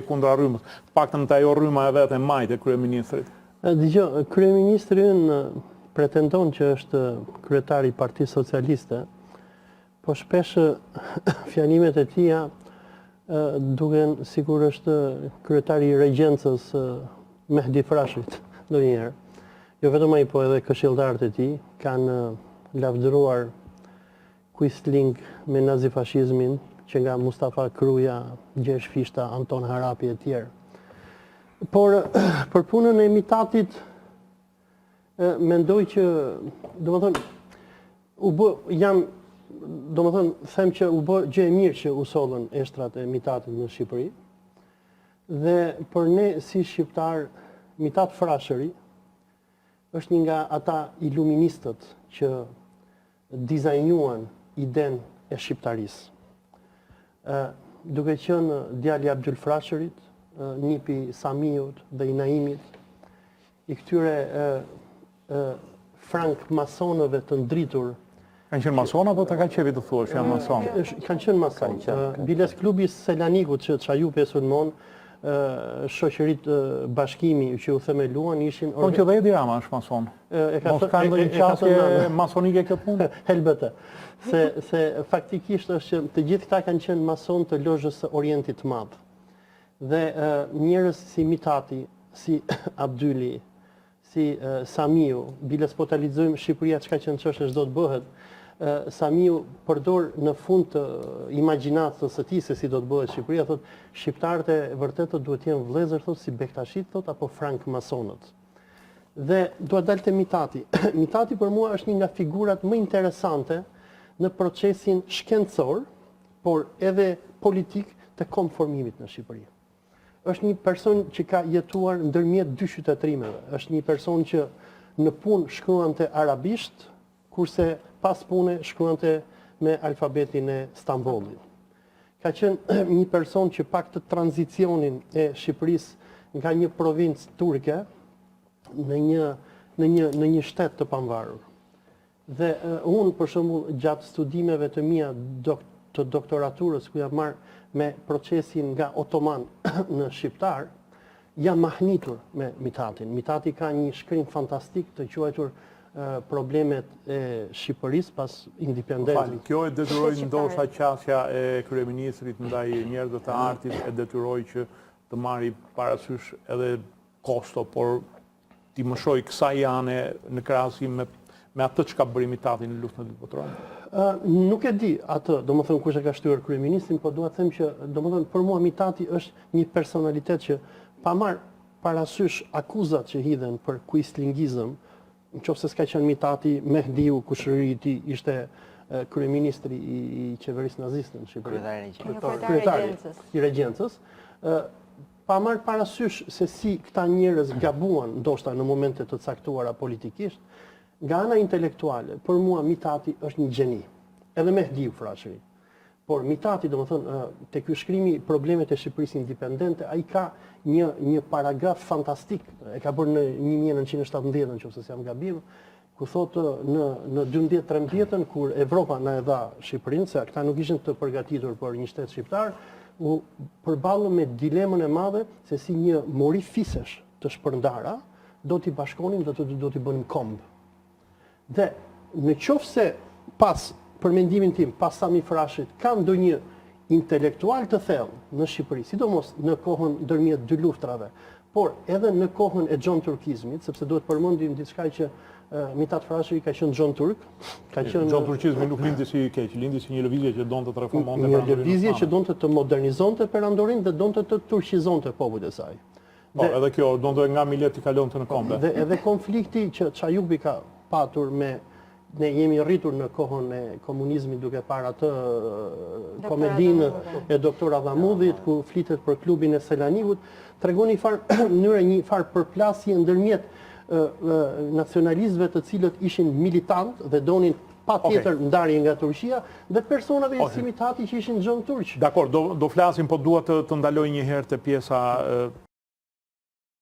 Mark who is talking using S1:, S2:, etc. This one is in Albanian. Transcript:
S1: kundra rrymës, paktën të ajo rryma e vetë e majtë e kryeministrit.
S2: Dgjoj, kryeministri ynë pretendon që është kryetari i Partisë Socialiste, po shpesh fjalimet e tija duken sikur është kryetari i regjencës Mehdi Frashit ndonjëherë. Jo vetëm ai, po edhe këshilltarët e tij kanë lavdëruar Quisling me nazifashizmin, që nga Mustafa Kruja, Gjergj Fishta, Anton Harapi e tjerë. Por për punën e Mitatit, mendoj që, them që u bë gjë e mirë që u sollën eshtrat e Mitatit në Shqipëri. Dhe për ne si shqiptar, Mitat Frashëri është një nga ata iluministët që dizajnuan iden e shqiptarisë. Duke qenë djali Abdul Frashërit, nipi Samiut dhe i Naimit, i këtyre frank masonëve të ndritur.
S1: Kanë qenë masona, apo të ka qevi të thuash, janë masonë?
S2: Kanë qenë masonë. Biles klubi Selanikut që Çajupi e sulmon, shoqërit bashkimi që u themeluan ishin...
S1: Po që dhe Edi Rama është mason. Mos ka ndonjë qasje masonike këtë punë?
S2: Helbete. Se faktikisht është që të gjithë këta kanë qenë mason të lozhës së Orientit të Madh. Dhe njerëz si Mitati, si Abdyli, si Samiu, biles po ta lexojmë Shqipëria çka që në çështë çdo të bëhet, Samiu përdor në fund të imagjinatës së tij se si do të bëhet Shqipëria, thotë shqiptarët e vërtetë duhet të jenë vëllezër, thotë si Bektashit, thotë apo frank masonët. Dhe dua dalë te Mitati. Mitati për mua është një nga figurat më interesante në procesin shkencor, por edhe politik të konformimit në Shqipëri. Është një person që ka jetuar ndërmjet dy qytetërimeve. Është një person që në punë shkruante arabisht, kurse pas pune shkruante me alfabetin e Stambollit. Ka qenë një person që pak të tranzicionin e Shqipërisë nga një provincë turke në një shtet të pavarur. Dhe unë, për shembull, gjatë studimeve të mia të doktoraturës, ku jam marrë me procesin nga otoman në shqiptar, jam mahnitur me Mitatin. Mitati ka një shkrim fantastik të quajtur problemet e Shqipërisë pas independencës.
S1: Kjo e detyroi ndoshta qasja e kryeministrit ndaj njerëzve të artit, e detyroi që të marrë parasysh edhe kosto, por ti më shoj kësaj jane në krahasim me atë që ka bëri Mitati në luftën e dytë botërore?
S2: Nuk e di atë, domethënë kush e ka shtyr kryeministrin, po dua të them që domethënë për mua Mitati është një personalitet që pa marr parasysh akuzat që hidhen për quislingism, nëse s'ka qenë Mitati, Mehdiu Kushëri i tij ishte kryeministri i qeverisë naziste në Shqipëri. Kryetari i regjencës. Pa marr parasysh se si këta njerëz gabuan ndoshta në momente të caktuara politikisht, nga ana intelektuale, për mua Mitati është një gjeni. Edhe Mehdiu Frashëri. Por Mitati, domethënë, te ky shkrimi problemet e Shqipërisë independente, ai ka një paragraf fantastik, e ka bërë në 1917, nëse s'jam gabim, ku thotë në 12-13, kur Evropa na e dha Shqipërinë, se ata nuk ishin të përgatitur për një shtet shqiptar, u përballën me dilemën e madhe se si një mori fisesh të shpërndara do t'i bashkonin, do t'i bënin komb. Dhe në qoftë se pas, për mendimin tim, pas Sami Frashit, ka ndonjë intelektual të thellë në Shqipëri, sidomos në kohën ndërmjet dy luftrave, por edhe në kohën e Gjon Turkizmit, sepse duhet përmendim diçka që Mitat Frashëri ka qenë Gjon Turk,
S1: Gjon Turkizmi nuk lindi si keq, lindi si një lëvizje që donte të reformonte
S2: perandorinë. Një lëvizje që donte të modernizonte perandorinë dhe donte të turqizonte popullin e saj.
S1: Po, edhe kjo donte nga Milet i kalonte në kombe.
S2: Dhe edhe konflikti që Çajupi ka patur ne jemi rritur në kohën e komunizmit duke parë atë komedinë e doktor Adhamudhit, ku flitet për klubin e Selanikut, tregon një farë përplasje ndërmjet nacionalistëve të cilët ishin militant dhe donin patjetër ndarje nga Turqia, dhe personave si Mitati që ishin Gjon Turq.
S1: Dakor, do flasim, po dua të ndaloj një herë te pjesa